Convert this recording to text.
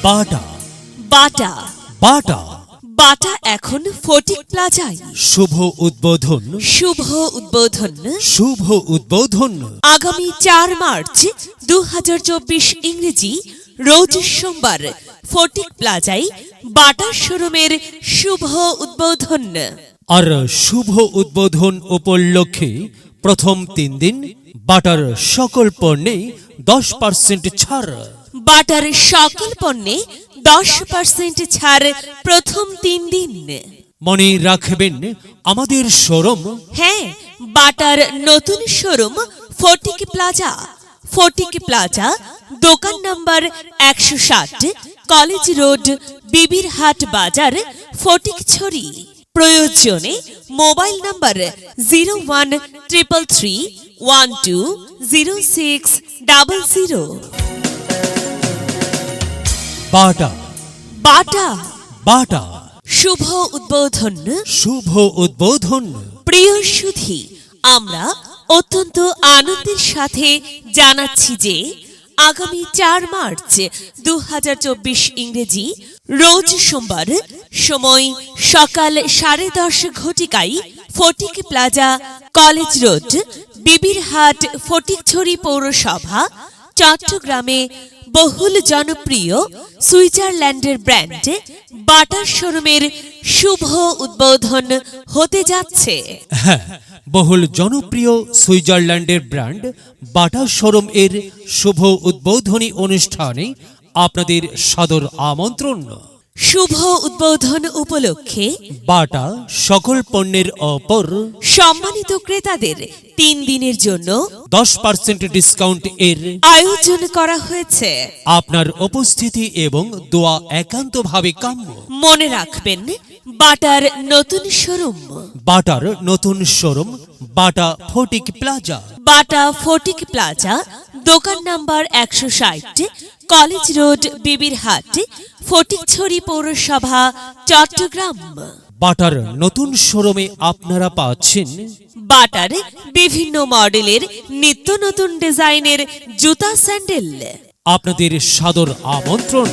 বাটা বাটা বাটা বাটা এখন ফটিক প্লাজায়। শুভ উদ্বোধন শুভ উদ্বোধন শুভ উদ্বোধন আগামী ৪ মার্চ ২০২৪ ইংরেজি রোজ সোমবার ফটিক প্লাজায় বাটা শোরুমের শুভ উদ্বোধন। আর শুভ উদ্বোধন উপলক্ষে প্রথম ৩ দিন বাটার সকল পণ্যে 10% ছাড়। বাটার সকল পণ্যে 10% ছাড় প্রথম ৩ দিন। মনে রাখবেন আমাদের শোরুম হ্যাঁ, বাটার নতুন showroom Fatik plaza. Fatik plaza, দোকান number ১৬০, college road, Bibirhat Bazar, Fatikchhari. প্রয়োজনে মোবাইল নম্বর 0133120600। বাটা বাটা বাটা শুভ উদ্বোধন। শুভ উদ্বোধন। প্রিয় সুধী, আমরা অত্যন্ত আনন্দের সাথে জানাচ্ছি যে আগামী ৪ মার্চ ২০২৪ ইংরেজি রোজ সোমবার সময় সকাল 10:30 ঘটিকায় Fatik Plaza, College road, Bibirhat, Fatikchhari পৌরসভা, চট্টগ্রামে বহুল জনপ্রিয় সুইজারল্যান্ডের ব্র্যান্ড বাটা শোরুমের শুভ উদ্বোধন হতে যাচ্ছে। হ্যাঁ, বহুল জনপ্রিয় সুইজারল্যান্ডের ব্র্যান্ড বাটা শোরুম এর শুভ উদ্বোধনী অনুষ্ঠানে আপনাদের সাদর আমন্ত্রণ। শুভ উদ্বোধন উপলক্ষে বাটা সকল পণ্যের ওপর সম্মানিত ক্রেতাদের ৩ দিনের জন্য 10% ডিসকাউন্ট এর আয়োজন করা হয়েছে। আপনার উপস্থিতি এবং দোয়া একান্তভাবে কাম্য। মনে রাখবেন, বাটার নতুন শোরুম বাটার নতুন শোরুম বাটা ফটিক প্লাজা। বাটা ফটিক প্লাজা, দোকান number ১৬০, college road, Bibirhat, Fatikchhari পৌরসভা, চট্টগ্রাম। বাটার নতুন শোরুমে আপনারা পাচ্ছেন বাটার বিভিন্ন মডেলের নিত্য নতুন ডিজাইনের জুতা, স্যান্ডেল। আপনাদের সাদর আমন্ত্রণ।